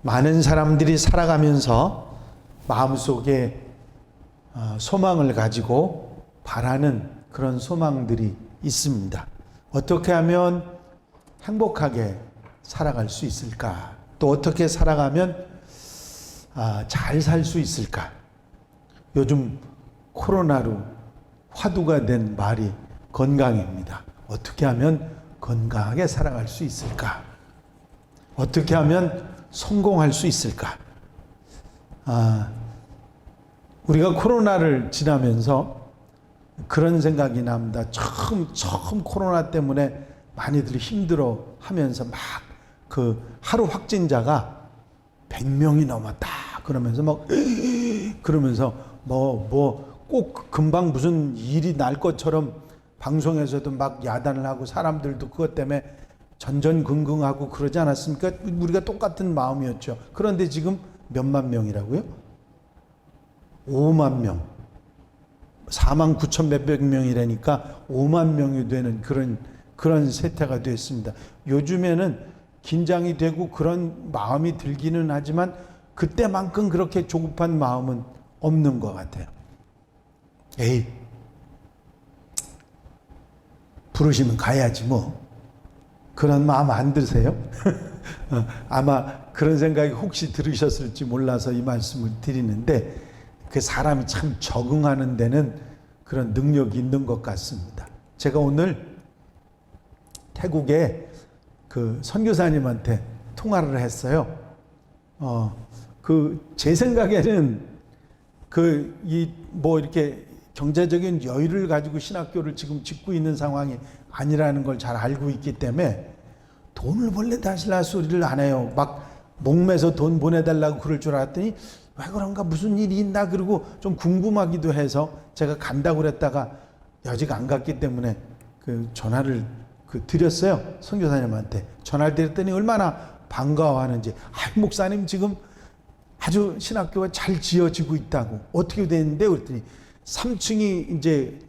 많은 사람들이 살아가면서 마음속에 소망을 가지고 바라는 그런 소망들이 있습니다. 어떻게 하면 행복하게 살아갈 수 있을까? 또 어떻게 살아가면 잘 살 수 있을까? 요즘 코로나로 화두가 된 말이 건강입니다. 어떻게 하면 건강하게 살아갈 수 있을까? 어떻게 하면 성공할 수 있을까? 우리가 코로나를 지나면서 그런 생각이 납니다. 처음 코로나 때문에 많이들 힘들어 하면서 막 그 하루 확진자가 100명이 넘었다. 그러면서 꼭 금방 무슨 일이 날 것처럼 방송에서도 막 야단을 하고 사람들도 그것 때문에 전전긍긍하고 그러지 않았습니까? 우리가 똑같은 마음이었죠. 그런데 지금 몇만 명이라고요? 5만 명. 4만 9천 몇백 명이라니까 5만 명이 되는 그런 세태가 됐습니다. 요즘에는 긴장이 되고 그런 마음이 들기는 하지만 그때만큼 그렇게 조급한 마음은 없는 것 같아요. 에이, 부르시면 가야지 뭐. 그런 마음 안 드세요? 아마 그런 생각이 혹시 들으셨을지 몰라서 이 말씀을 드리는데 그 사람이 참 적응하는 데는 그런 능력이 있는 것 같습니다. 제가 오늘 태국에 그 선교사님한테 통화를 했어요. 제 생각에는 이렇게 경제적인 여유를 가지고 신학교를 지금 짓고 있는 상황이 아니라는 걸 잘 알고 있기 때문에 돈을 벌래 다시라 소리를 안 해요. 막 목매서 돈 보내달라고 그럴 줄 알았더니 왜 그런가 무슨 일이 있나 그러고 좀 궁금하기도 해서 제가 간다고 그랬다가 아직 안 갔기 때문에 그 전화를 드렸어요. 선교사님한테 전화를 드렸더니 얼마나 반가워하는지. 목사님 지금 아주 신학교가 잘 지어지고 있다고. 어떻게 됐는데 그랬더니 3층이 이제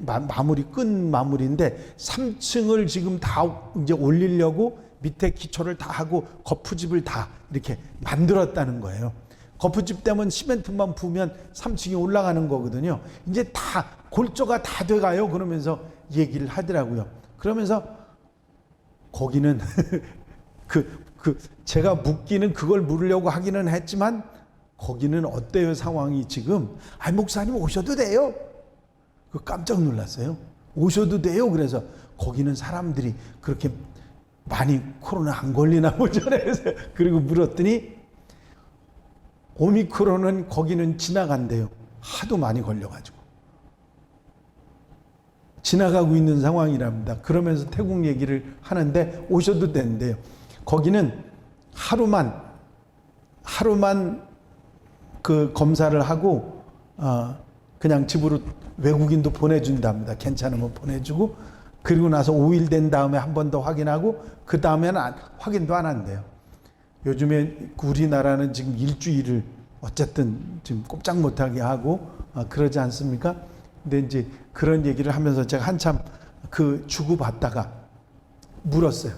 끝 마무리인데 3층을 지금 다 이제 올리려고 밑에 기초를 다 하고 거푸집을 다 이렇게 만들었다는 거예요. 거푸집 때문에 시멘트만 부으면 3층이 올라가는 거거든요. 이제 다 골조가 다 돼가요. 그러면서 얘기를 하더라고요. 그러면서 거기는 제가 묻기는 그걸 물으려고 하기는 했지만 거기는 어때요 상황이 지금? 목사님 오셔도 돼요. 깜짝 놀랐어요. 오셔도 돼요. 그래서 거기는 사람들이 그렇게 많이 코로나 안 걸리나 보죠. 그리고 물었더니 오미크론은 거기는 지나간대요. 하도 많이 걸려가지고. 지나가고 있는 상황이랍니다. 그러면서 태국 얘기를 하는데 오셔도 된대요. 거기는 하루만 그 검사를 하고 그냥 집으로 외국인도 보내준답니다. 괜찮으면 보내주고 그리고 나서 5일 된 다음에 한 번 더 확인하고 그 다음에는 확인도 안 한대요. 요즘에 우리나라는 지금 일주일을 어쨌든 지금 꼼짝 못하게 하고 그러지 않습니까? 근데 이제 그런 얘기를 하면서 제가 한참 주고받다가 물었어요.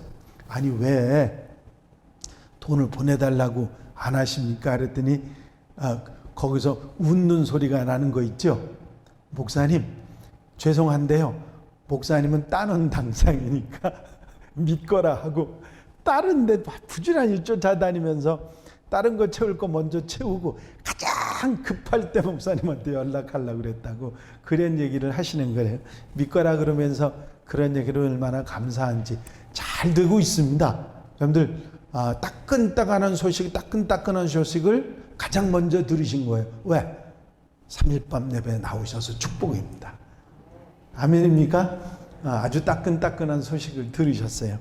아니 왜 돈을 보내달라고 안 하십니까? 그랬더니 거기서 웃는 소리가 나는 거 있죠. 목사님 죄송한데요. 목사님은 따는 당상이니까 믿거라 하고 다른 데 부지런히 쫓아다니면서 다른 거 채울 거 먼저 채우고 가장 급할 때 목사님한테 연락하려고 그랬다고 그런 얘기를 하시는 거예요. 믿거라 그러면서 그런 얘기를 얼마나 감사한지 잘 되고 있습니다. 여러분들 따끈따끈한 소식을 가장 먼저 들으신 거예요. 왜? 3일 밤 예배에 나오셔서 축복입니다. 아멘입니까? 아주 따끈따끈한 소식을 들으셨어요.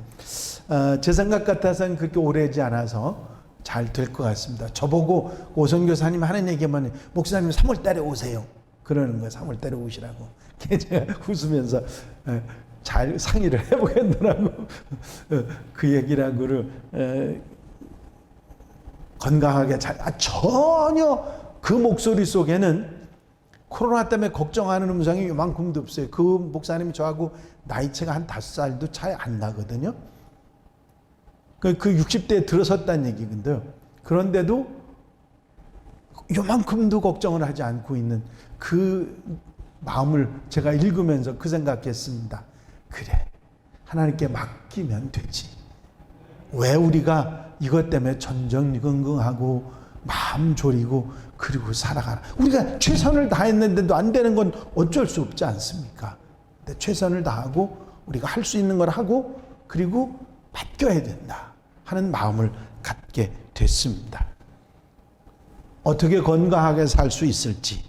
제 생각 같아서는 그렇게 오래지 않아서 잘 될 것 같습니다. 저보고 오선교사님 하는 얘기만 목사님 3월 달에 오세요. 그러는 거예요. 3월 달에 오시라고. 제가 웃으면서 잘 상의를 해보겠노라고 그 얘기라고를 건강하게 전혀 그 목소리 속에는 코로나 때문에 걱정하는 음성이 요만큼도 없어요. 그 목사님이 저하고 나이차가 한 5살도 차이 안 나거든요. 그 60대에 들어섰다는 얘기인데요. 그런데도 요만큼도 걱정을 하지 않고 있는 그 마음을 제가 읽으면서 그 생각했습니다. 그래, 하나님께 맡기면 되지. 왜 우리가 이것 때문에 전전긍긍하고 마음 졸이고 그리고 살아가나. 우리가 최선을 다했는데도 안 되는 건 어쩔 수 없지 않습니까? 근데 최선을 다하고 우리가 할 수 있는 걸 하고 그리고 맡겨야 된다 하는 마음을 갖게 됐습니다. 어떻게 건강하게 살 수 있을지,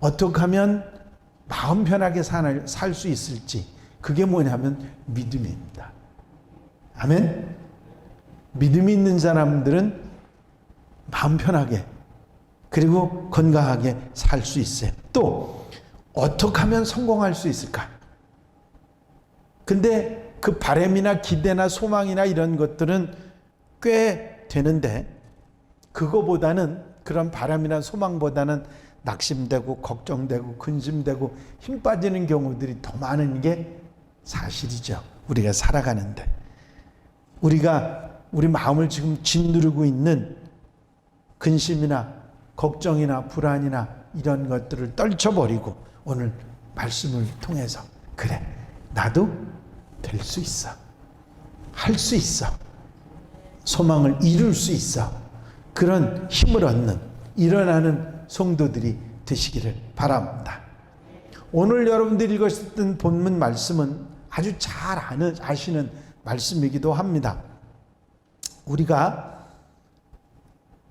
어떻게 하면 마음 편하게 살 수 있을지, 그게 뭐냐면 믿음입니다. 아멘? 믿음이 있는 사람들은 마음 편하게 그리고 건강하게 살 수 있어요. 또 어떻게 하면 성공할 수 있을까? 근데 그 바람이나 기대나 소망이나 이런 것들은 꽤 되는데, 그거보다는, 그런 바람이나 소망보다는 낙심되고 걱정되고 근심되고 힘 빠지는 경우들이 더 많은 게 사실이죠. 우리가 살아가는데 우리 마음을 지금 짓누르고 있는 근심이나 걱정이나 불안이나 이런 것들을 떨쳐버리고 오늘 말씀을 통해서, 그래, 나도 될 수 있어, 할 수 있어, 소망을 이룰 수 있어, 그런 힘을 얻는, 일어나는 성도들이 되시기를 바랍니다. 오늘 여러분들이 읽으셨던 본문 말씀은 아주 잘 아시는 말씀이기도 합니다. 우리가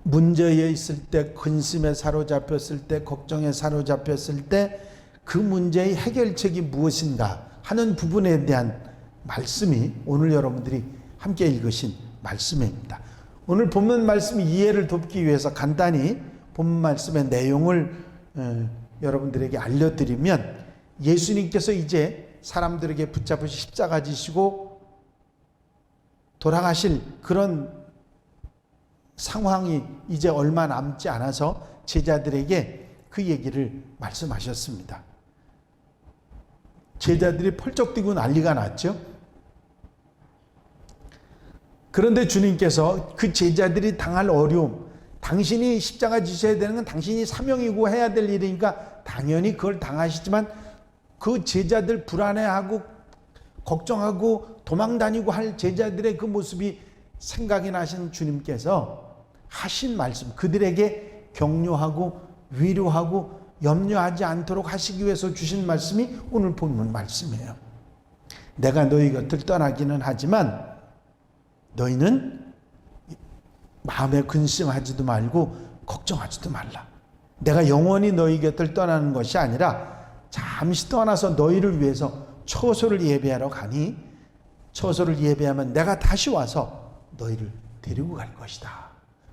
문제에 있을 때, 근심에 사로잡혔을 때, 걱정에 사로잡혔을 때 그 문제의 해결책이 무엇인가 하는 부분에 대한 말씀이 오늘 여러분들이 함께 읽으신 말씀입니다. 오늘 본문 말씀 이해를 돕기 위해서 간단히 본문 말씀의 내용을 여러분들에게 알려드리면, 예수님께서 이제 사람들에게 붙잡으시 십자가 지시고 돌아가실 그런 상황이 이제 얼마 남지 않아서 제자들에게 그 얘기를 말씀하셨습니다. 제자들이 펄쩍 뛰고 난리가 났죠. 그런데 주님께서 그 제자들이 당할 어려움, 당신이 십자가 지셔야 되는 건 당신이 사명이고 해야 될 일이니까 당연히 그걸 당하시지만, 그 제자들 불안해하고 걱정하고 도망다니고 할 제자들의 그 모습이 생각이 나신 주님께서 하신 말씀, 그들에게 격려하고 위로하고 염려하지 않도록 하시기 위해서 주신 말씀이 오늘 본문 말씀이에요. 내가 너희 곁을 떠나기는 하지만 너희는 마음에 근심하지도 말고 걱정하지도 말라. 내가 영원히 너희 곁을 떠나는 것이 아니라 잠시 떠나서 너희를 위해서 처소를 예배하러 가니, 처소를 예배하면 내가 다시 와서 너희를 데리고 갈 것이다.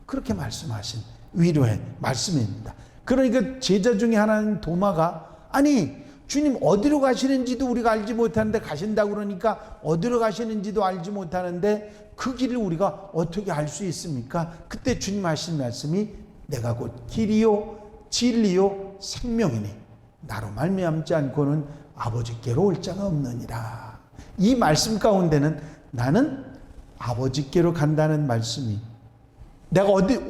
그렇게 말씀하신 위로의 말씀입니다. 그러니까 제자 중에 하나인 도마가, 아니 주님 어디로 가시는지도 우리가 알지 못하는데, 가신다고 그러니까 어디로 가시는지도 알지 못하는데 그 길을 우리가 어떻게 알 수 있습니까? 그때 주님 하신 말씀이 내가 곧 길이요 진리요 생명이니 나로 말미암지 않고는 아버지께로 올 자가 없느니라. 이 말씀 가운데는 나는 아버지께로 간다는 말씀이,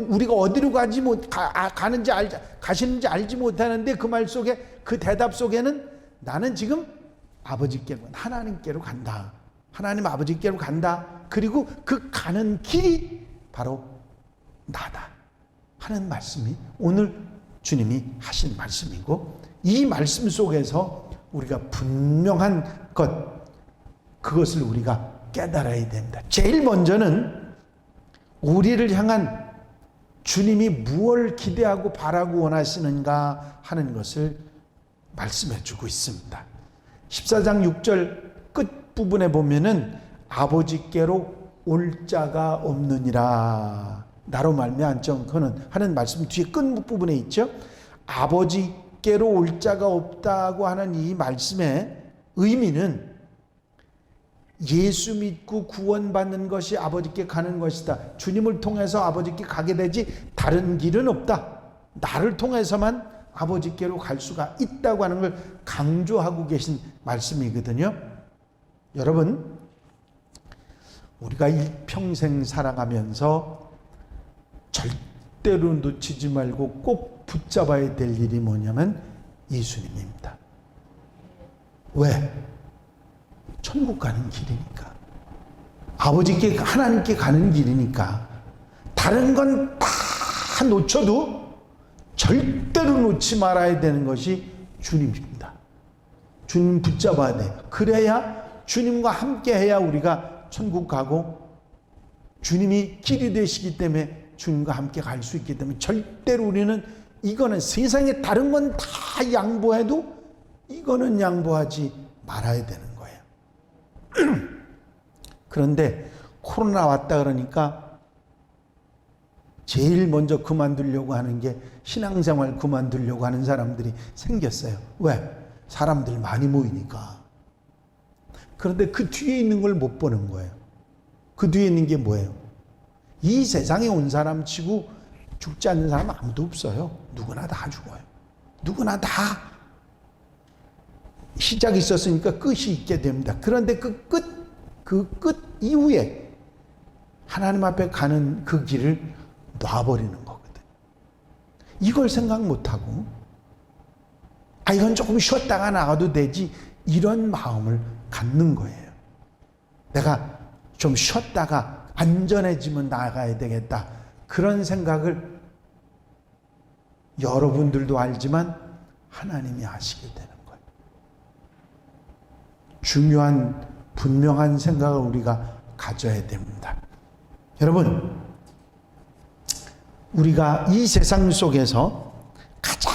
우리가 어디로 가시는지 알지 못하는데 그 말 속에, 그 대답 속에는 나는 지금 아버지께로, 하나님께로 간다. 하나님 아버지께로 간다. 그리고 그 가는 길이 바로 나다 하는 말씀이 오늘 주님이 하신 말씀이고, 이 말씀 속에서 우리가 분명한 것, 그것을 우리가 깨달아야 됩니다. 제일 먼저는 우리를 향한 주님이 무엇을 기대하고 바라고 원하시는가 하는 것을 말씀해 주고 있습니다. 14장 6절 끝부분에 보면은 아버지께로 올 자가 없느니라. 나로 말미암거는 하는 말씀 뒤에 끝부분에 있죠. 아버지께로 올 자가 없다고 하는 이 말씀의 의미는 예수 믿고 구원받는 것이 아버지께 가는 것이다. 주님을 통해서 아버지께 가게 되지 다른 길은 없다. 나를 통해서만 아버지께로 갈 수가 있다고 하는 걸 강조하고 계신 말씀이거든요. 여러분, 우리가 일평생 살아가면서 절대로 놓치지 말고 꼭 붙잡아야 될 일이 뭐냐면 예수님입니다. 왜? 천국 가는 길이니까. 아버지께, 하나님께 가는 길이니까. 다른 건 다 놓쳐도 절대로 놓지 말아야 되는 것이 주님입니다. 주님 붙잡아야 돼요. 그래야 주님과 함께 해야 우리가 천국 가고, 주님이 길이 되시기 때문에 주님과 함께 갈 수 있기 때문에 절대로 우리는 이거는 세상에 다른 건 다 양보해도 이거는 양보하지 말아야 되는 거예요. 그런데 코로나 왔다 그러니까 제일 먼저 그만두려고 하는 게 신앙생활 그만두려고 하는 사람들이 생겼어요. 왜? 사람들 많이 모이니까. 그런데 그 뒤에 있는 걸 못 보는 거예요. 그 뒤에 있는 게 뭐예요? 이 세상에 온 사람 치고 죽지 않는 사람 아무도 없어요. 누구나 다 죽어요. 누구나 다 시작이 있었으니까 끝이 있게 됩니다. 그런데 그 끝 이후에 하나님 앞에 가는 그 길을 놔버리는 거거든. 이걸 생각 못하고, 이건 조금 쉬었다가 나가도 되지, 이런 마음을 갖는 거예요. 내가 좀 쉬었다가 안전해지면 나가야 되겠다. 그런 생각을 여러분들도 알지만 하나님이 아시게 되는 거예요. 중요한 분명한 생각을 우리가 가져야 됩니다. 여러분, 우리가 이 세상 속에서 가장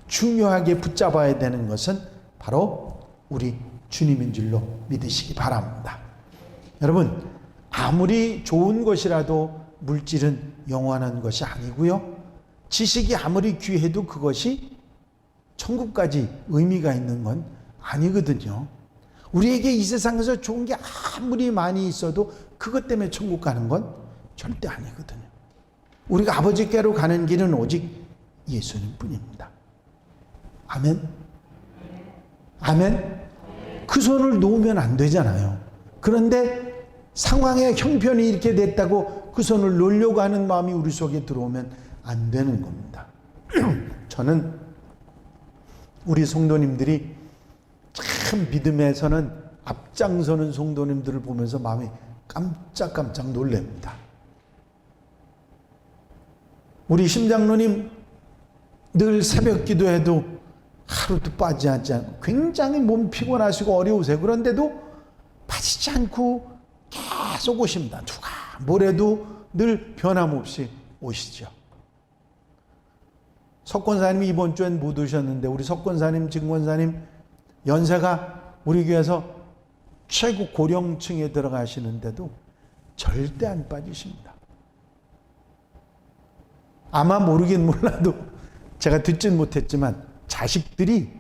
중요하게 붙잡아야 되는 것은 바로 우리 주님인 줄로 믿으시기 바랍니다. 여러분, 아무리 좋은 것이라도 물질은 영원한 것이 아니고요. 지식이 아무리 귀해도 그것이 천국까지 의미가 있는 건 아니거든요. 우리에게 이 세상에서 좋은 게 아무리 많이 있어도 그것 때문에 천국 가는 건 절대 아니거든요. 우리가 아버지께로 가는 길은 오직 예수님 뿐입니다. 아멘? 아멘? 그 손을 놓으면 안 되잖아요. 그런데 상황의 형편이 이렇게 됐다고 그 손을 놓으려고 하는 마음이 우리 속에 들어오면 안 되는 겁니다. 저는 우리 성도님들이 참 믿음에서는 앞장서는 성도님들을 보면서 마음이 깜짝깜짝 놀랍니다. 우리 심장로님 늘 새벽 기도해도 하루도 빠지지 않고 굉장히 몸 피곤하시고 어려우세요. 그런데도 빠지지 않고 계속 오십니다. 누가 뭐래도 늘 변함없이 오시죠. 석권사님이 이번 주엔 못 오셨는데 우리 석권사님, 증권사님 연세가 우리 교회에서 최고 고령층에 들어가시는데도 절대 안 빠지십니다. 아마 모르긴 몰라도 제가 듣진 못했지만 자식들이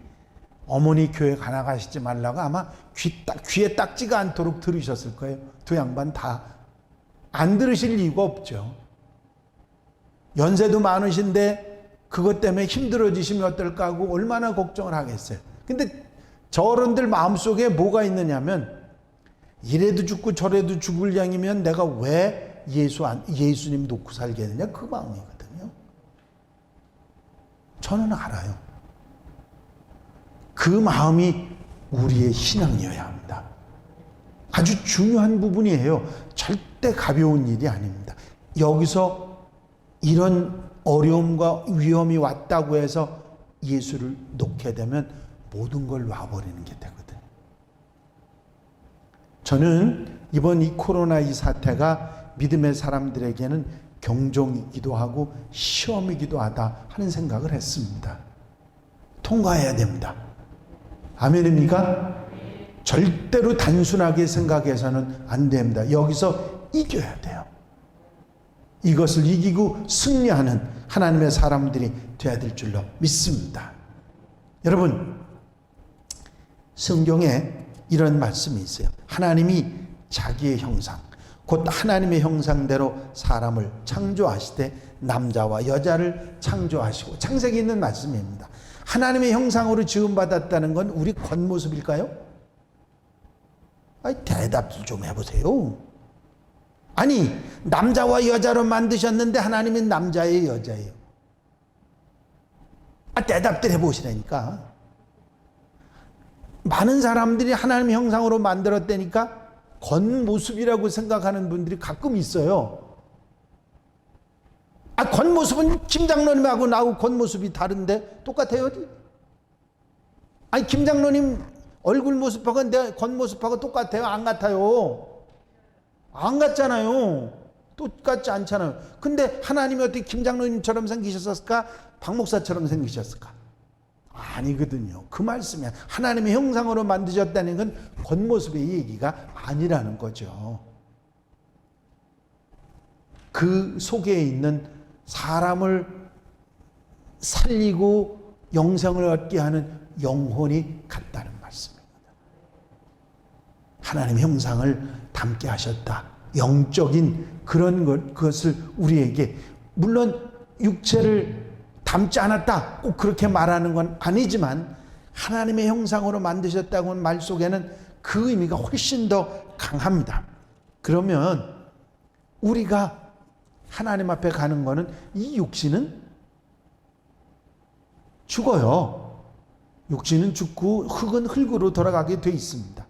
어머니 교회 가나 가시지 말라고 아마 귀에 딱지가 않도록 들으셨을 거예요. 두 양반 다 안 들으실 이유가 없죠. 연세도 많으신데 그것 때문에 힘들어지시면 어떨까 하고 얼마나 걱정을 하겠어요. 근데 저 어른들 마음속에 뭐가 있느냐면 이래도 죽고 저래도 죽을 양이면 내가 왜 예수님 놓고 살겠느냐, 그 마음이거든요. 저는 알아요. 그 마음이 우리의 신앙이어야 합니다. 아주 중요한 부분이에요. 절대 가벼운 일이 아닙니다. 여기서 이런 어려움과 위험이 왔다고 해서 예수를 놓게 되면 모든 걸 놔버리는 게 되거든요. 저는 이번 이 코로나 이 사태가 믿음의 사람들에게는 경종이기도 하고 시험이기도 하다 하는 생각을 했습니다. 통과해야 됩니다. 아멘입니까? 절대로 단순하게 생각해서는 안 됩니다. 여기서 이겨야 돼요. 이것을 이기고 승리하는 하나님의 사람들이 되어야 될 줄로 믿습니다. 여러분, 성경에 이런 말씀이 있어요. 하나님이 자기의 형상, 곧 하나님의 형상대로 사람을 창조하시되 남자와 여자를 창조하시고, 창세기에 있는 말씀입니다. 하나님의 형상으로 지음받았다는 건 우리 겉모습일까요? 대답 좀 해보세요. 아니, 남자와 여자로 만드셨는데 하나님은 남자예요, 여자예요? 대답들 해보시라니까. 많은 사람들이 하나님의 형상으로 만들었다니까 겉모습이라고 생각하는 분들이 가끔 있어요. 겉모습은 김 장로님하고 나하고 겉모습이 다른데 똑같아요? 김 장로님 얼굴 모습하고 내 겉모습하고 똑같아요? 안 같아요? 안 같잖아요. 똑같지 않잖아요. 근데 하나님이 어떻게 김 장로님처럼 생기셨을까? 박 목사처럼 생기셨을까? 아니거든요. 그 말씀이 하나님의 형상으로 만드셨다는 건 겉모습의 얘기가 아니라는 거죠. 그 속에 있는 사람을 살리고 영생을 얻게 하는 영혼이 같다는 말씀입니다. 하나님의 형상을 담게 하셨다. 영적인 그런 그것을 우리에게, 물론 육체를 담지 않았다 꼭 그렇게 말하는 건 아니지만 하나님의 형상으로 만드셨다고 하는 말 속에는 그 의미가 훨씬 더 강합니다. 그러면 우리가 하나님 앞에 가는 거는 이 육신은 죽어요. 육신은 죽고 흙은 흙으로 돌아가게 돼 있습니다.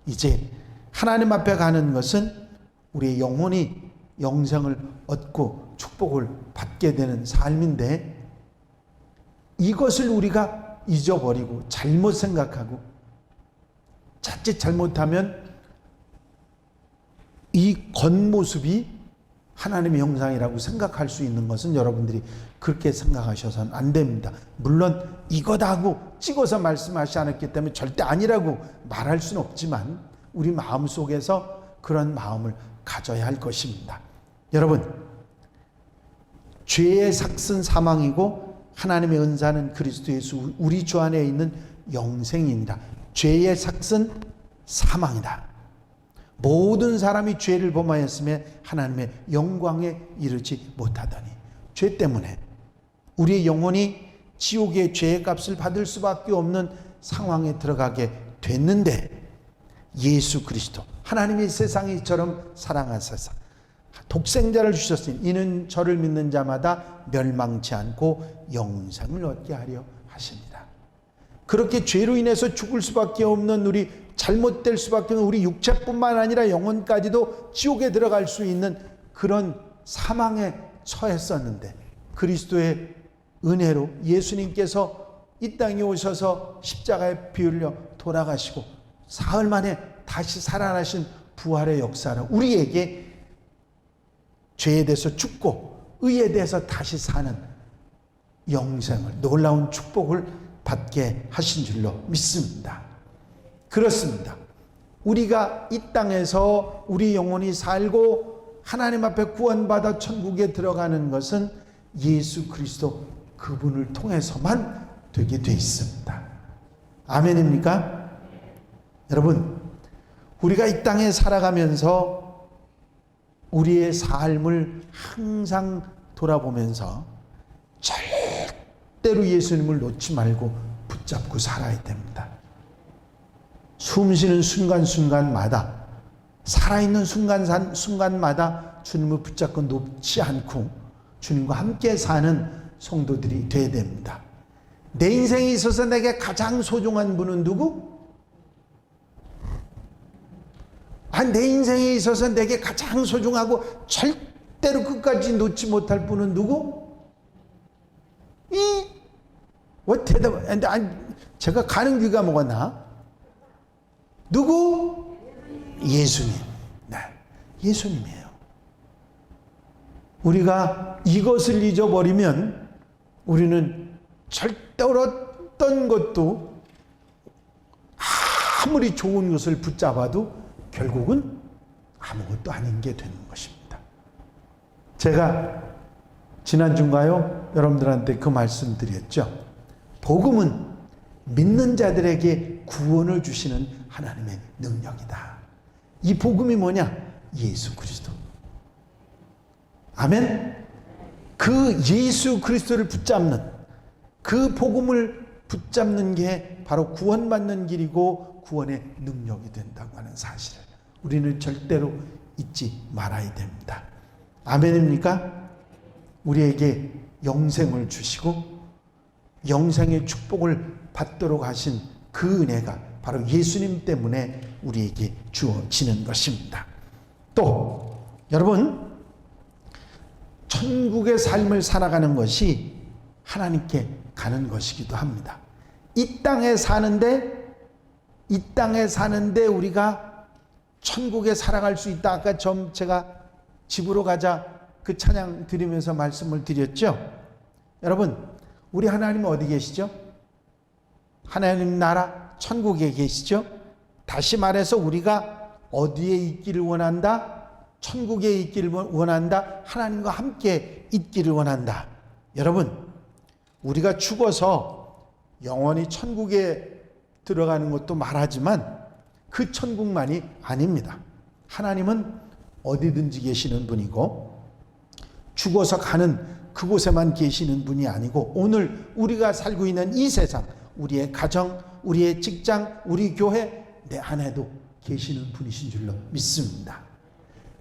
이제 하나님 앞에 가는 것은 우리의 영혼이 영생을 얻고 축복을 받게 되는 삶인데, 이것을 우리가 잊어버리고 잘못 생각하고 자칫 잘못하면 이 겉모습이 하나님의 형상이라고 생각할 수 있는 것은 여러분들이 그렇게 생각하셔서는 안 됩니다. 물론 이거다고 찍어서 말씀하시지 않았기 때문에 절대 아니라고 말할 수는 없지만 우리 마음속에서 그런 마음을 가져야 할 것입니다. 여러분, 죄의 삭은 사망이고 하나님의 은사는 그리스도 예수 우리 주 안에 있는 영생입니다. 죄의 삭은 사망이다. 모든 사람이 죄를 범하였으며 하나님의 영광에 이르지 못하더니, 죄 때문에 우리의 영혼이 지옥의 죄의 값을 받을 수밖에 없는 상황에 들어가게 됐는데, 예수 그리스도 하나님이 세상을 이처럼 사랑하사 독생자를 주셨으니 이는 저를 믿는 자마다 멸망치 않고 영생을 얻게 하려 하십니다. 그렇게 죄로 인해서 죽을 수밖에 없는 우리, 잘못될 수밖에 없는 우리 육체뿐만 아니라 영혼까지도 지옥에 들어갈 수 있는 그런 사망에 처했었는데, 그리스도의 은혜로 예수님께서 이 땅에 오셔서 십자가에 피 흘려 돌아가시고 사흘 만에 다시 살아나신 부활의 역사로 우리에게 죄에 대해서 죽고 의에 대해서 다시 사는 영생을, 놀라운 축복을 받게 하신 줄로 믿습니다. 그렇습니다. 우리가 이 땅에서 우리 영혼이 살고 하나님 앞에 구원받아 천국에 들어가는 것은 예수 그리스도 그분을 통해서만 되게 돼 있습니다. 아멘입니까? 여러분, 우리가 이 땅에 살아가면서 우리의 삶을 항상 돌아보면서 절대로 예수님을 놓지 말고 붙잡고 살아야 됩니다. 숨 쉬는 순간순간마다, 살아있는 순간마다 주님을 붙잡고 놓지 않고 주님과 함께 사는 성도들이 되어야 됩니다. 내 인생에 있어서 내게 가장 소중한 분은 누구? 내 인생에 있어서 내게 가장 소중하고 절대로 끝까지 놓지 못할 분은 누구? 제가 가는 귀가 먹었나? 누구? 예수님. 네, 예수님이에요. 우리가 이것을 잊어버리면 우리는 절대로 어떤 것도, 아무리 좋은 것을 붙잡아도 결국은 아무것도 아닌 게 되는 것입니다. 제가 지난주인가요? 여러분들한테 그 말씀 드렸죠. 복음은 믿는 자들에게 구원을 주시는 하나님의 능력이다. 이 복음이 뭐냐? 예수 그리스도. 아멘. 그 예수 그리스도를 붙잡는, 그 복음을 붙잡는 게 바로 구원받는 길이고 구원의 능력이 된다고 하는 사실을 우리는 절대로 잊지 말아야 됩니다. 아멘입니까? 우리에게 영생을 주시고 영생의 축복을 받도록 하신 그 은혜가 바로 예수님 때문에 우리에게 주어지는 것입니다. 또 여러분, 천국의 삶을 살아가는 것이 하나님께 가는 것이기도 합니다. 이 땅에 사는데 우리가 천국에 살아갈 수 있다. 아까 제가 집으로 가자 그 찬양 드리면서 말씀을 드렸죠. 여러분, 우리 하나님 어디 계시죠? 하나님 나라 천국에 계시죠. 다시 말해서 우리가 어디에 있기를 원한다? 천국에 있기를 원한다. 하나님과 함께 있기를 원한다. 여러분, 우리가 죽어서 영원히 천국에 들어가는 것도 말하지만 그 천국만이 아닙니다. 하나님은 어디든지 계시는 분이고 죽어서 가는 그곳에만 계시는 분이 아니고 오늘 우리가 살고 있는 이 세상, 우리의 가정, 우리의 직장, 우리 교회 내 안에도 계시는 분이신 줄로 믿습니다.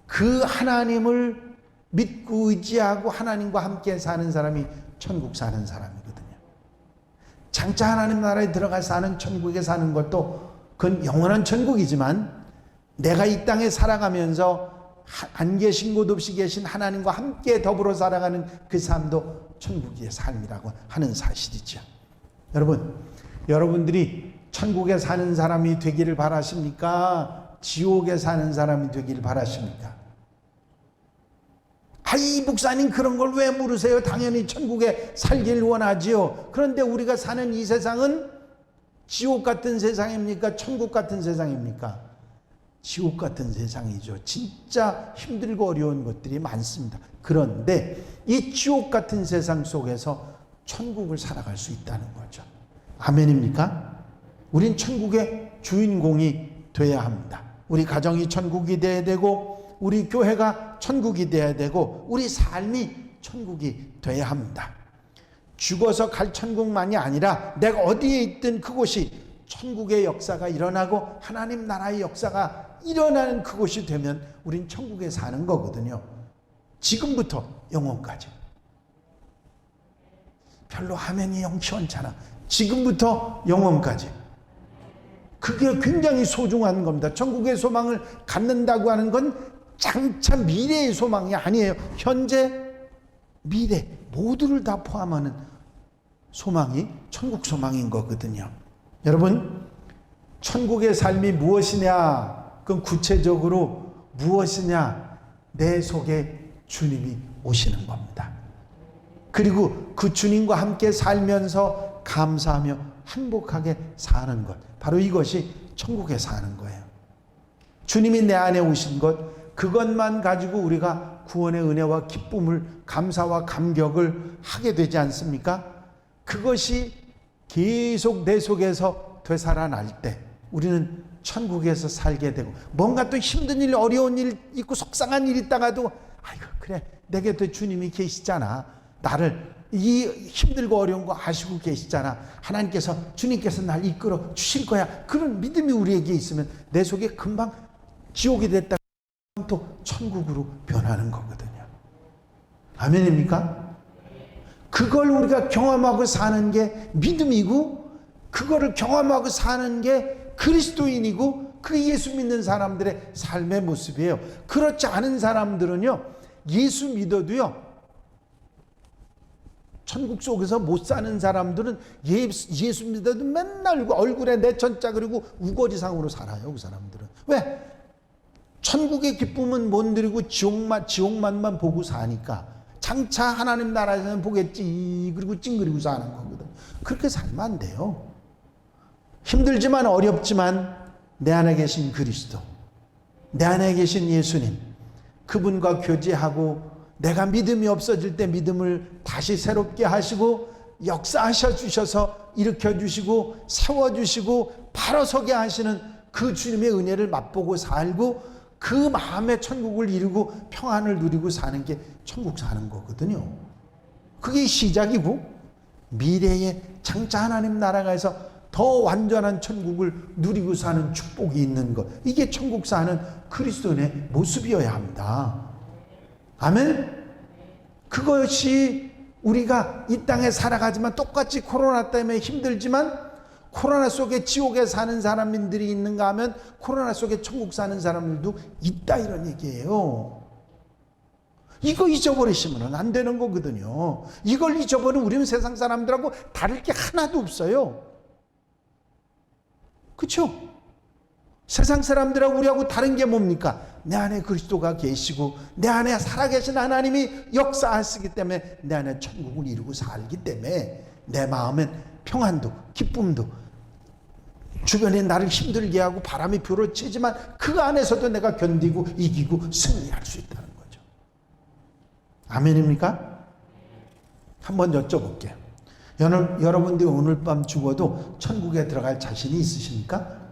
그 하나님을 믿고 의지하고 하나님과 함께 사는 사람이 천국 사는 사람이거든요. 장차 하나님 나라에 들어가 사는 천국에 사는 것도 그건 영원한 천국이지만 내가 이 땅에 살아가면서 안 계신 곳 없이 계신 하나님과 함께 더불어 살아가는 그 삶도 천국의 삶이라고 하는 사실이죠. 여러분들이 천국에 사는 사람이 되기를 바라십니까? 지옥에 사는 사람이 되기를 바라십니까? 이 목사님 그런 걸 왜 물으세요? 당연히 천국에 살길 원하지요. 그런데 우리가 사는 이 세상은 지옥 같은 세상입니까? 천국 같은 세상입니까? 지옥 같은 세상이죠. 진짜 힘들고 어려운 것들이 많습니다. 그런데 이 지옥 같은 세상 속에서 천국을 살아갈 수 있다는 거죠. 아멘입니까? 우린 천국의 주인공이 돼야 합니다. 우리 가정이 천국이 돼야 되고 우리 교회가 천국이 돼야 되고 우리 삶이 천국이 돼야 합니다. 죽어서 갈 천국만이 아니라 내가 어디에 있든 그곳이 천국의 역사가 일어나고 하나님 나라의 역사가 일어나는 그곳이 되면 우린 천국에 사는 거거든요. 지금부터 영원까지. 별로 아멘이 시원찮아. 지금부터 영원까지. 그게 굉장히 소중한 겁니다. 천국의 소망을 갖는다고 하는 건 장차 미래의 소망이 아니에요. 현재, 미래 모두를 다 포함하는 소망이 천국 소망인 거거든요. 여러분, 천국의 삶이 무엇이냐? 그건 구체적으로 무엇이냐? 내 속에 주님이 오시는 겁니다. 그리고 그 주님과 함께 살면서 감사하며 행복하게 사는 것, 바로 이것이 천국에 사는 거예요. 주님이 내 안에 오신 것, 그것만 가지고 우리가 구원의 은혜와 기쁨을, 감사와 감격을 하게 되지 않습니까? 그것이 계속 내 속에서 되살아날 때 우리는 천국에서 살게 되고, 뭔가 또 힘든 일, 어려운 일 있고 속상한 일 있다가도 아이고 그래, 내 곁에 주님이 계시잖아. 나를 이 힘들고 어려운 거 아시고 계시잖아. 하나님께서, 주님께서 날 이끌어 주실 거야. 그런 믿음이 우리에게 있으면 내 속에 금방 지옥이 됐다가 또 천국으로 변하는 거거든요. 아멘입니까? 그걸 우리가 경험하고 사는 게 믿음이고, 그거를 경험하고 사는 게 그리스도인이고, 그 예수 믿는 사람들의 삶의 모습이에요. 그렇지 않은 사람들은요, 예수 믿어도요, 천국 속에서 못 사는 사람들은 예수 믿어도 맨날 얼굴에 내천자 그리고 우거지상으로 살아요. 그 사람들은. 왜? 천국의 기쁨은 못 누리고 지옥만만 보고 사니까 장차 하나님 나라에서는 보겠지 그리고 찡그리고 사는 거거든. 그렇게 살면 안 돼요. 힘들지만 어렵지만 내 안에 계신 그리스도, 내 안에 계신 예수님, 그분과 교제하고 내가 믿음이 없어질 때 믿음을 다시 새롭게 하시고 역사하셔 주셔서 일으켜 주시고 세워 주시고 바로 서게 하시는 그 주님의 은혜를 맛보고 살고 그 마음의 천국을 이루고 평안을 누리고 사는 게 천국 사는 거거든요. 그게 시작이고, 미래에 장차 하나님 나라가에서 더 완전한 천국을 누리고 사는 축복이 있는 것, 이게 천국 사는 그리스도인의 모습이어야 합니다. 아멘? 그것이 우리가 이 땅에 살아가지만 똑같이 코로나 때문에 힘들지만 코로나 속에 지옥에 사는 사람들이 있는가 하면 코로나 속에 천국 사는 사람들도 있다, 이런 얘기예요. 이거 잊어버리시면 안 되는 거거든요. 이걸 잊어버리면 우리는 세상 사람들하고 다를 게 하나도 없어요. 그렇죠? 세상 사람들하고 우리하고 다른 게 뭡니까? 내 안에 그리스도가 계시고 내 안에 살아계신 하나님이 역사하시기 때문에 내 안에 천국을 이루고 살기 때문에 내 마음엔 평안도 기쁨도, 주변에 나를 힘들게 하고 바람이 불어치지만 그 안에서도 내가 견디고 이기고 승리할 수 있다는 거죠. 아멘입니까? 한번 여쭤볼게요. 여러분들이 오늘 밤 죽어도 천국에 들어갈 자신이 있으십니까?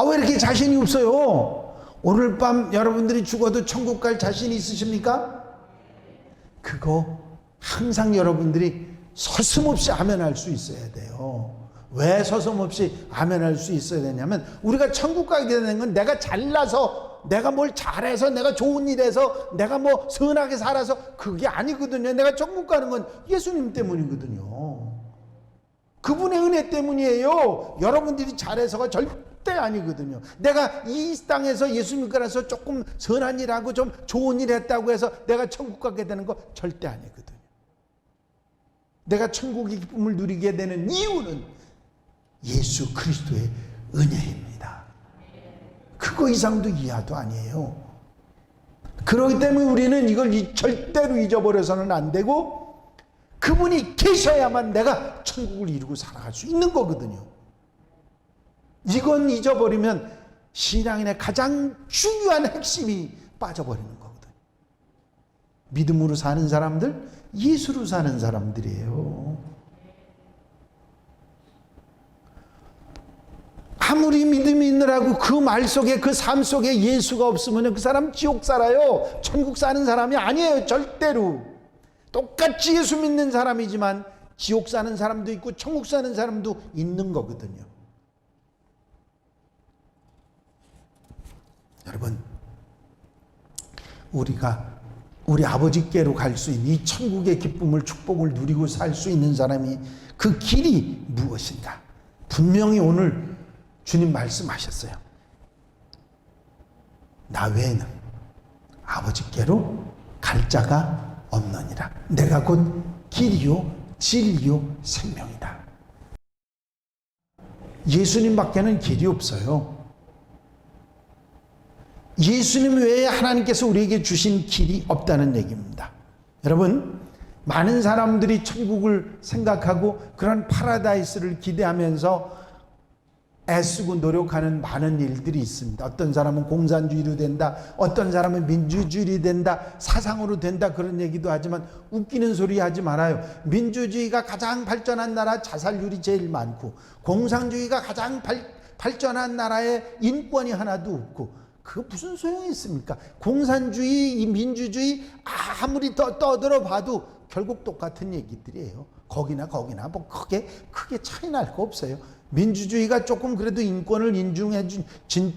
왜 이렇게 자신이 없어요? 오늘 밤 여러분들이 죽어도 천국 갈 자신이 있으십니까? 그거 항상 여러분들이 서슴없이 아멘할 수 있어야 돼요. 왜 서슴없이 아멘할 수 있어야 되냐면 우리가 천국 가게 되는 건 내가 잘나서, 내가 뭘 잘해서, 내가 좋은 일해서, 내가 뭐 선하게 살아서 그게 아니거든요. 내가 천국 가는 건 예수님 때문이거든요. 그분의 은혜 때문이에요. 여러분들이 잘해서가 절대 아니거든요. 내가 이 땅에서 예수님 거라서 조금 선한 일하고 좀 좋은 일 했다고 해서 내가 천국 가게 되는 거 절대 아니거든요. 내가 천국의 기쁨을 누리게 되는 이유는 예수 그리스도의 은혜입니다. 그거 이상도 이하도 아니에요. 그렇기 때문에 우리는 이걸 절대로 잊어버려서는 안 되고, 그분이 계셔야만 내가 천국을 이루고 살아갈 수 있는 거거든요. 이건 잊어버리면 신앙인의 가장 중요한 핵심이 빠져버리는 거거든요. 믿음으로 사는 사람들, 예수로 사는 사람들이에요. 아무리 믿음이 있느라고 그 말 속에, 그 삶 속에 예수가 없으면 그 사람 지옥 살아요. 천국 사는 사람이 아니에요, 절대로. 똑같이 예수 믿는 사람이지만 지옥 사는 사람도 있고 천국 사는 사람도 있는 거거든요. 여러분, 우리가 우리 아버지께로 갈 수 있는 이 천국의 기쁨을, 축복을 누리고 살 수 있는 사람이 그 길이 무엇인가? 분명히 오늘 주님 말씀하셨어요. 나 외에는 아버지께로 갈 자가 없느니라. 내가 곧 길이요 진리요 생명이다. 예수님밖에는 길이 없어요. 예수님 외에 하나님께서 우리에게 주신 길이 없다는 얘기입니다. 여러분, 많은 사람들이 천국을 생각하고 그런 파라다이스를 기대하면서 애쓰고 노력하는 많은 일들이 있습니다. 어떤 사람은 공산주의로 된다, 어떤 사람은 민주주의로 된다, 사상으로 된다, 그런 얘기도 하지만 웃기는 소리 하지 말아요. 민주주의가 가장 발전한 나라 자살률이 제일 많고, 공산주의가 가장 발전한 나라에 인권이 하나도 없고, 그거 무슨 소용이 있습니까? 공산주의, 이 민주주의 아무리 떠들어 봐도 결국 똑같은 얘기들이에요. 거기나 뭐 크게 차이 날 거 없어요. 민주주의가 조금 그래도 인권을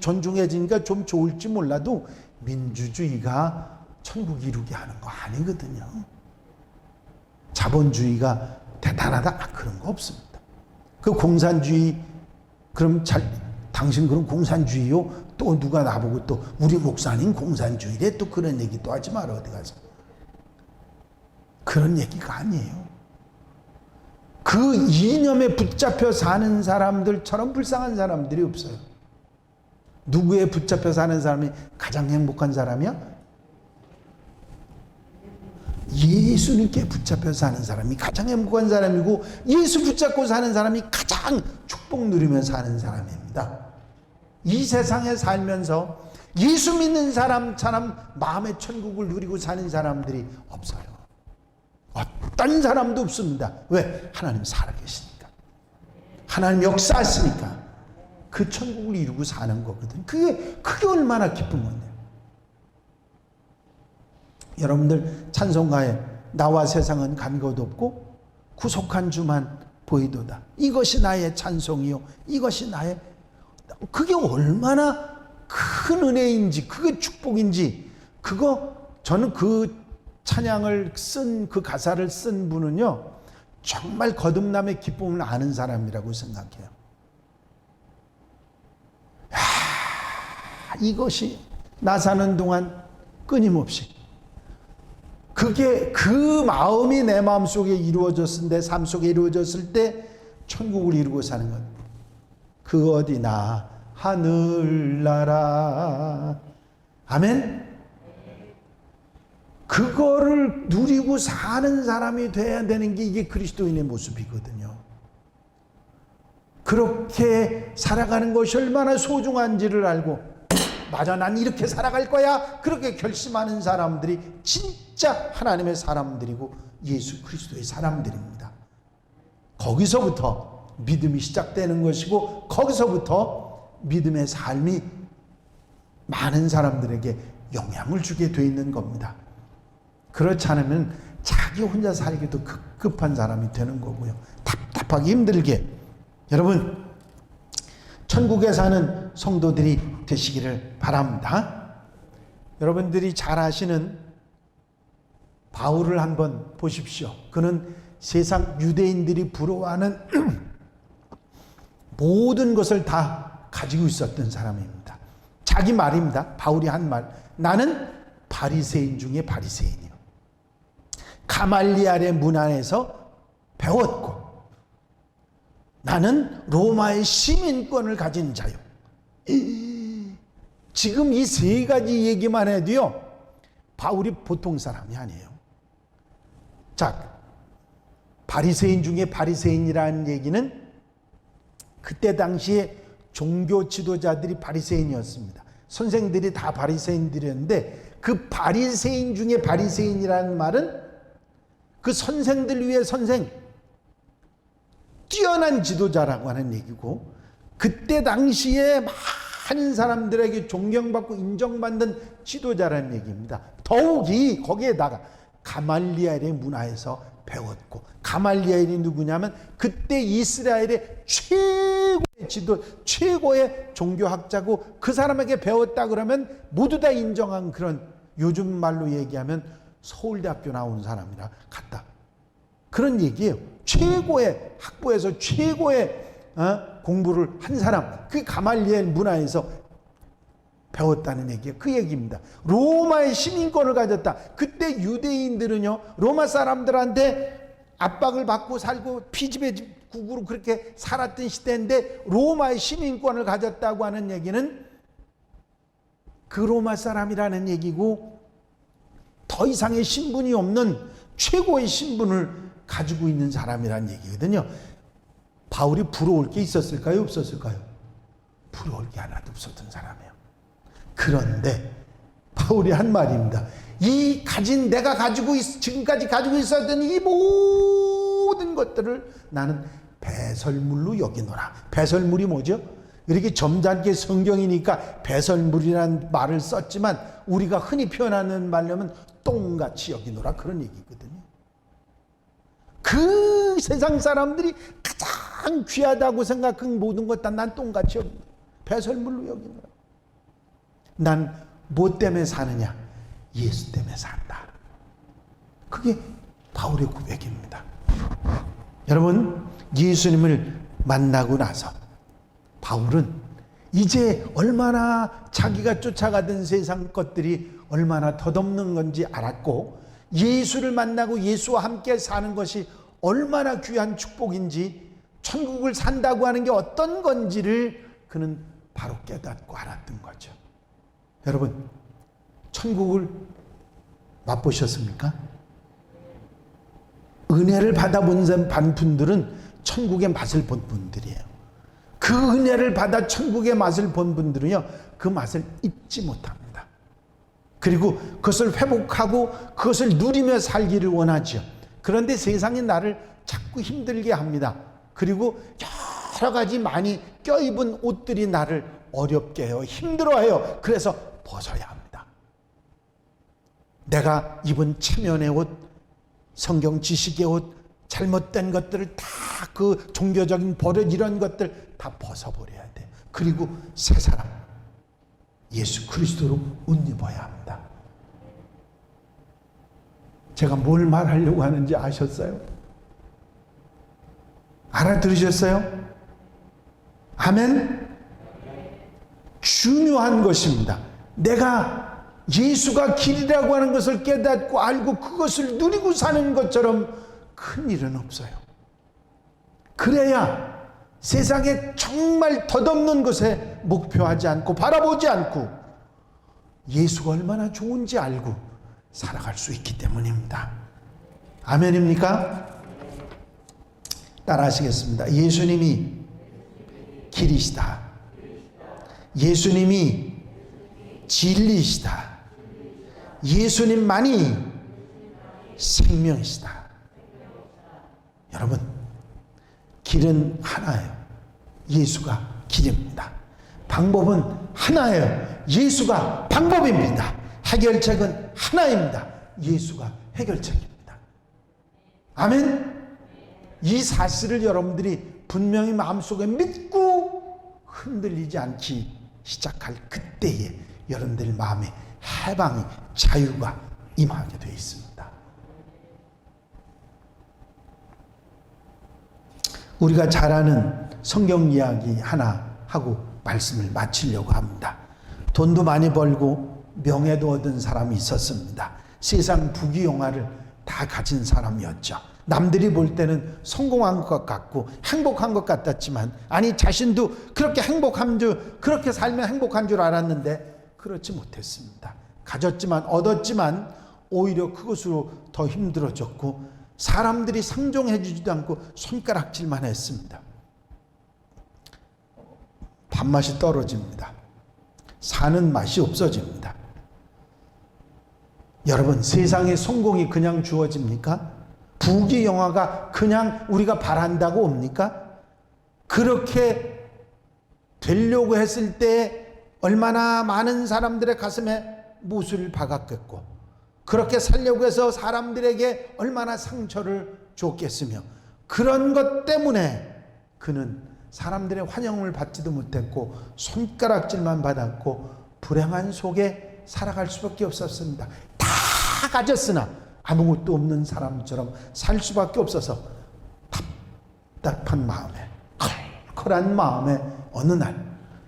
존중해지니까 좀 좋을지 몰라도 민주주의가 천국 이루게 하는 거 아니거든요. 자본주의가 대단하다, 그런 거 없습니다. 그 공산주의, 그럼 당신 그럼 공산주의요? 또 누가 나보고 또 우리 목사님 공산주의래, 또 그런 얘기 또 하지 마라, 어디 가서. 그런 얘기가 아니에요. 그 이념에 붙잡혀 사는 사람들처럼 불쌍한 사람들이 없어요. 누구에 붙잡혀 사는 사람이 가장 행복한 사람이야? 예수님께 붙잡혀 사는 사람이 가장 행복한 사람이고, 예수 붙잡고 사는 사람이 가장 축복 누리면서 사는 사람입니다. 이 세상에 살면서 예수 믿는 사람처럼 마음의 천국을 누리고 사는 사람들이 없어요. 어떤 사람도 없습니다. 왜? 하나님 살아계시니까, 하나님 역사하시니까 그 천국을 이루고 사는 거거든. 그게 얼마나 기쁨인데요. 여러분들 찬송가에 나와 세상은 간 것 없고 구속한 주만 보이도다. 이것이 나의 찬송이요, 이것이 나의, 그게 얼마나 그 큰 은혜인지 그게 축복인지 저는 그 찬양을 쓴 그 가사를 쓴 분은요 정말 거듭남의 기쁨을 아는 사람이라고 생각해요. 이것이 나 사는 동안 끊임없이 그게 그 마음이 내 마음속에 이루어졌을 때, 삶 속에 이루어졌을 때 천국을 이루고 사는 것. 그 어디나 하늘나라. 아멘. 그거를 누리고 사는 사람이 돼야 되는 게 이게 그리스도인의 모습이거든요. 그렇게 살아가는 것이 얼마나 소중한지를 알고 맞아, 난 이렇게 살아갈 거야. 그렇게 결심하는 사람들이 진짜 하나님의 사람들이고 예수 그리스도의 사람들입니다. 거기서부터 믿음이 시작되는 것이고 거기서부터 믿음의 삶이 많은 사람들에게 영향을 주게 돼 있는 겁니다. 그렇지 않으면 자기 혼자 살기도 급급한 사람이 되는 거고요. 답답하기 힘들게. 여러분, 천국에 사는 성도들이 되시기를 바랍니다. 여러분들이 잘 아시는 바울을 한번 보십시오. 그는 세상 유대인들이 부러워하는 모든 것을 다 가지고 있었던 사람입니다. 자기 말입니다. 바울이 한 말. 나는 바리새인 중에 바리새인이요. 가말리알의 문안에서 배웠고 나는 로마의 시민권을 가진 자요. 지금 이 세 가지 얘기만 해도요 바울이 보통 사람이 아니에요. 자, 바리새인 중에 바리새인이라는 얘기는 그때 당시에 종교 지도자들이 바리새인이었습니다. 선생들이 다 바리새인들이었는데 그 바리새인 중에 바리새인이라는 말은 그 선생들 위에 선생, 뛰어난 지도자라고 하는 얘기고 그때 당시에 많은 사람들에게 존경받고 인정받는 지도자라는 얘기입니다. 더욱이 거기에다가 가말리엘의 문화에서 배웠고 가말리엘이 누구냐면 그때 이스라엘의 최고의 종교학자고 그 사람에게 배웠다 그러면 모두 다 인정한 그런 요즘 말로 얘기하면 서울대학교 나온 사람이라 같다. 그런 얘기예요. 최고의 학부에서 최고의 공부를 한 사람, 그 가말리엘 문화에서 배웠다는 얘기예요. 그 얘기입니다. 로마의 시민권을 가졌다. 그때 유대인들은요 로마 사람들한테 압박을 받고 살고 피지배국으로 그렇게 살았던 시대인데 로마의 시민권을 가졌다고 하는 얘기는 그 로마 사람이라는 얘기고 더 이상의 신분이 없는 최고의 신분을 가지고 있는 사람이라는 얘기거든요. 바울이 부러울 게 있었을까요? 없었을까요? 부러울 게 하나도 없었던 사람이에요. 그런데 바울이 한 말입니다. 내가 지금까지 가지고 있었던 이 모든 것들을 나는 배설물로 여기노라. 배설물이 뭐죠? 이렇게 점잖게 성경이니까 배설물이라는 말을 썼지만 우리가 흔히 표현하는 말로는 똥같이 여기노라 그런 얘기거든요. 그 세상 사람들이 가장 귀하다고 생각한 모든 것 다 난 똥같이 여기노라. 배설물로 여기노라. 난 뭐 때문에 사느냐? 예수 때문에 산다. 그게 바울의 고백입니다. 여러분, 예수님을 만나고 나서 바울은 이제 얼마나 자기가 쫓아가던 세상 것들이 얼마나 덧없는 건지 알았고 예수를 만나고 예수와 함께 사는 것이 얼마나 귀한 축복인지 천국을 산다고 하는 게 어떤 건지를 그는 바로 깨닫고 알았던 거죠. 여러분, 천국을 맛보셨습니까? 은혜를 받아본 분들은 천국의 맛을 본 분들이에요. 그 은혜를 받아 천국의 맛을 본 분들은요, 그 맛을 잊지 못합니다. 그리고 그것을 회복하고 그것을 누리며 살기를 원하죠. 그런데 세상이 나를 자꾸 힘들게 합니다. 그리고 여러 가지 많이 껴입은 옷들이 나를 어렵게 해요. 힘들어해요. 그래서 벗어야 합니다. 내가 입은 체면의 옷, 성경 지식의 옷, 잘못된 것들을 다 그 종교적인 버릇 이런 것들 다 벗어버려야 돼. 그리고 새 사람, 예수 그리스도로 옷 입어야 합니다. 제가 뭘 말하려고 하는지 아셨어요? 알아들으셨어요? 아멘? 중요한 것입니다. 내가 예수가 길이라고 하는 것을 깨닫고 알고 그것을 누리고 사는 것처럼 큰 일은 없어요. 그래야 세상에 정말 덧없는 것에 목표하지 않고 바라보지 않고 예수가 얼마나 좋은지 알고 살아갈 수 있기 때문입니다. 아멘입니까? 따라 하시겠습니다. 예수님이 길이시다. 예수님이 진리시다. 예수님만이 생명이시다. 여러분, 길은 하나예요. 예수가 길입니다. 방법은 하나예요. 예수가 방법입니다. 해결책은 하나입니다. 예수가 해결책입니다. 아멘? 이 사실을 여러분들이 분명히 마음속에 믿고 흔들리지 않기 시작할 그때에 여러분들 마음에 해방이, 자유가 임하게 되어 있습니다. 우리가 잘 아는 성경 이야기 하나 하고 말씀을 마치려고 합니다. 돈도 많이 벌고 명예도 얻은 사람이 있었습니다. 세상 부귀영화를 다 가진 사람이었죠. 남들이 볼 때는 성공한 것 같고 행복한 것 같았지만, 아니 자신도 그렇게 행복한 줄, 그렇게 살면 행복한 줄 알았는데 그렇지 못했습니다. 가졌지만, 얻었지만 오히려 그것으로 더 힘들어졌고 사람들이 상종해 주지도 않고 손가락질만 했습니다. 밥맛이 떨어집니다. 사는 맛이 없어집니다. 여러분, 세상에 성공이 그냥 주어집니까? 부귀영화가 그냥 우리가 바란다고 옵니까? 그렇게 되려고 했을 때 얼마나 많은 사람들의 가슴에 못을 박았겠고, 그렇게 살려고 해서 사람들에게 얼마나 상처를 줬겠으며, 그런 것 때문에 그는 사람들의 환영을 받지도 못했고 손가락질만 받았고 불행한 속에 살아갈 수밖에 없었습니다. 다 가졌으나 아무것도 없는 사람처럼 살 수밖에 없어서 답답한 마음에, 컬컬한 마음에 어느 날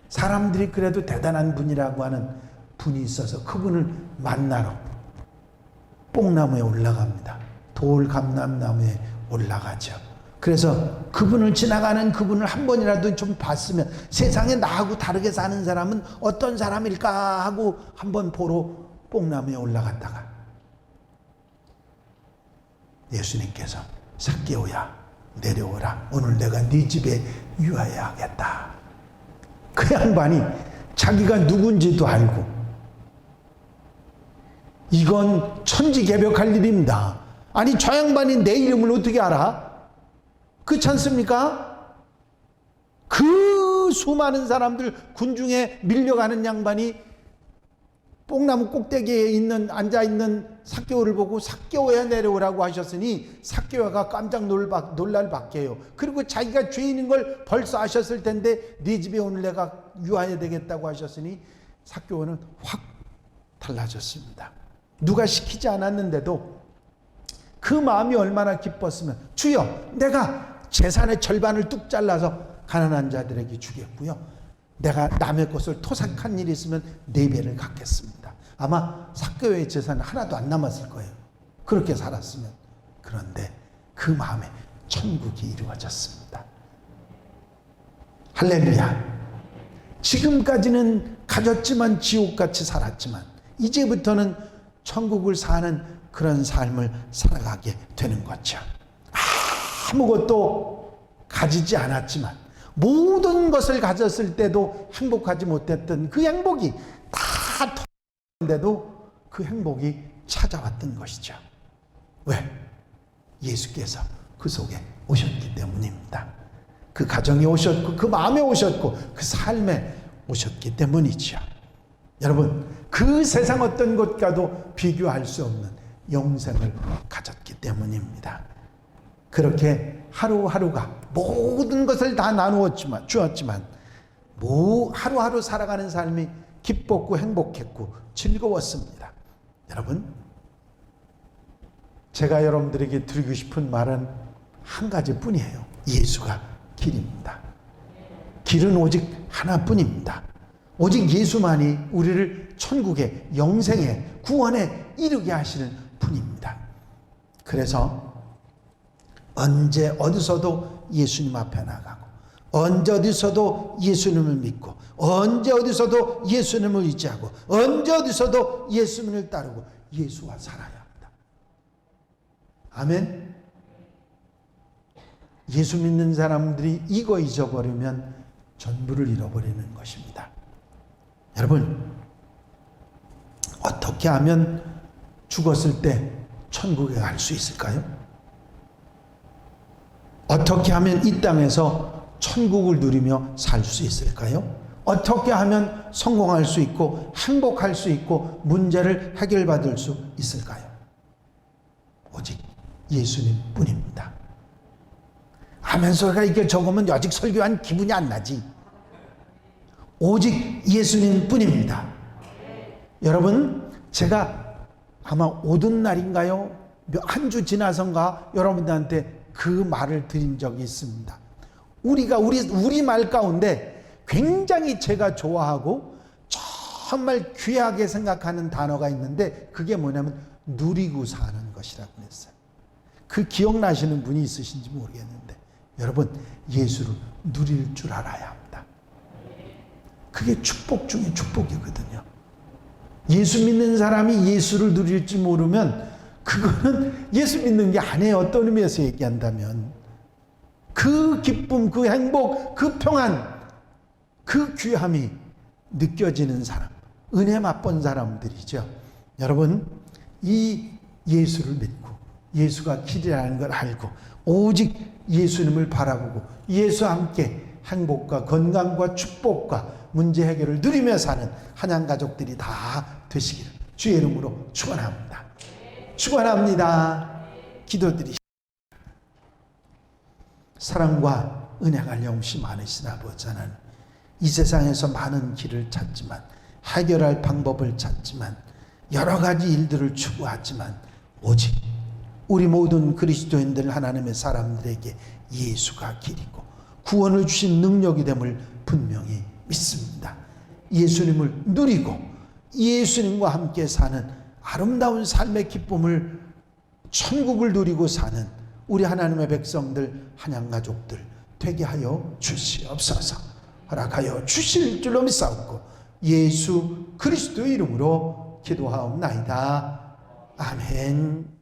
사람들이 그래도 대단한 분이라고 하는 분이 있어서 그분을 만나러 뽕나무에 올라갑니다. 돌감람나무에 올라가죠. 그래서 그분을 지나가는 그분을 한 번이라도 좀 봤으면, 세상에 나하고 다르게 사는 사람은 어떤 사람일까 하고 한번 보러 뽕나무에 올라갔다가 예수님께서 삭개오야 내려오라, 오늘 내가 네 집에 유하여야 하겠다. 그 양반이 자기가 누군지도 알고, 이건 천지개벽할 일입니다. 아니 저 양반이 내 이름을 어떻게 알아? 그렇지 않습니까? 그 수많은 사람들 군중에 밀려가는 양반이 뽕나무 꼭대기에 앉아있는 삭개오를 보고 삭개오야 내려오라고 하셨으니 삭개오가 깜짝 놀랄 밖에요. 그리고 자기가 죄인인 걸 벌써 아셨을 텐데 네 집에 오늘 내가 유하여야 되겠다고 하셨으니 삭개오는 확 달라졌습니다. 누가 시키지 않았는데도 그 마음이 얼마나 기뻤으면, 주여 내가 재산의 절반을 뚝 잘라서 가난한 자들에게 주겠고요, 내가 남의 것을 토삭한 일이 있으면 4배를 갚겠습니다. 아마 삭개오의 재산은 하나도 안 남았을 거예요. 그렇게 살았으면. 그런데 그 마음에 천국이 이루어졌습니다. 할렐루야. 지금까지는 가졌지만 지옥같이 살았지만 이제부터는 천국을 사는 그런 삶을 살아가게 되는 거죠. 아무것도 가지지 않았지만 모든 것을 가졌을 때도 행복하지 못했던 그 행복이 다 터졌는데도 그 행복이 찾아왔던 것이죠. 왜? 예수께서 그 속에 오셨기 때문입니다. 그 가정에 오셨고 그 마음에 오셨고 그 삶에 오셨기 때문이죠. 여러분, 그 세상 어떤 것과도 비교할 수 없는 영생을 가졌기 때문입니다. 그렇게 하루하루가 모든 것을 다 나누었지만, 주었지만 하루하루 살아가는 삶이 기뻤고 행복했고 즐거웠습니다. 여러분, 제가 여러분들에게 드리고 싶은 말은 한 가지뿐이에요. 예수가 길입니다. 길은 오직 하나뿐입니다. 오직 예수만이 우리를 천국에, 영생에, 구원에 이르게 하시는 분입니다. 그래서 언제 어디서도 예수님 앞에 나가고, 언제 어디서도 예수님을 믿고, 언제 어디서도 예수님을 의지하고, 언제 어디서도 예수님을 따르고 예수와 살아야 합니다. 아멘. 예수 믿는 사람들이 이거 잊어버리면 전부를 잃어버리는 것입니다. 여러분, 어떻게 하면 죽었을 때 천국에 갈 수 있을까요? 어떻게 하면 이 땅에서 천국을 누리며 살 수 있을까요? 어떻게 하면 성공할 수 있고 행복할 수 있고 문제를 해결받을 수 있을까요? 오직 예수님 뿐입니다. 하면서 이게 적으면 아직 설교한 기분이 안 나지. 오직 예수님 뿐입니다. 여러분, 제가 아마 오던 날인가요? 한 주 지나선가 여러분들한테 그 말을 드린 적이 있습니다. 우리 말 가운데 굉장히 제가 좋아하고 정말 귀하게 생각하는 단어가 있는데 그게 뭐냐면 누리고 사는 것이라고 했어요. 그 기억나시는 분이 있으신지 모르겠는데 여러분, 예수를 누릴 줄 알아야 합니다. 그게 축복 중에 축복이거든요. 예수 믿는 사람이 예수를 누릴지 모르면 그거는 예수 믿는 게 아니에요. 어떤 의미에서 얘기한다면 그 기쁨, 그 행복, 그 평안, 그 귀함이 느껴지는 사람, 은혜 맛본 사람들이죠. 여러분, 이 예수를 믿고 예수가 길이라는 걸 알고 오직 예수님을 바라보고 예수와 함께 행복과 건강과 축복과 문제 해결을 누리며 사는 한양 가족들이 다 되시기를 주의 이름으로 축원합니다. 축원합니다. 기도드리십시오. 사랑과 은혜가 영시 많으신 아버지 하나님, 이 세상에서 많은 길을 찾지만, 해결할 방법을 찾지만, 여러 가지 일들을 추구하지만 오직 우리 모든 그리스도인들 하나님의 사람들에게 예수가 길이고 구원을 주신 능력이 됨을 분명히 믿습니다. 예수님을 누리고 예수님과 함께 사는 아름다운 삶의 기쁨을, 천국을 누리고 사는 우리 하나님의 백성들, 한양 가족들 되게 하여 주시옵소서. 허락하여 주실 줄로 믿사옵고 예수 그리스도의 이름으로 기도하옵나이다. 아멘.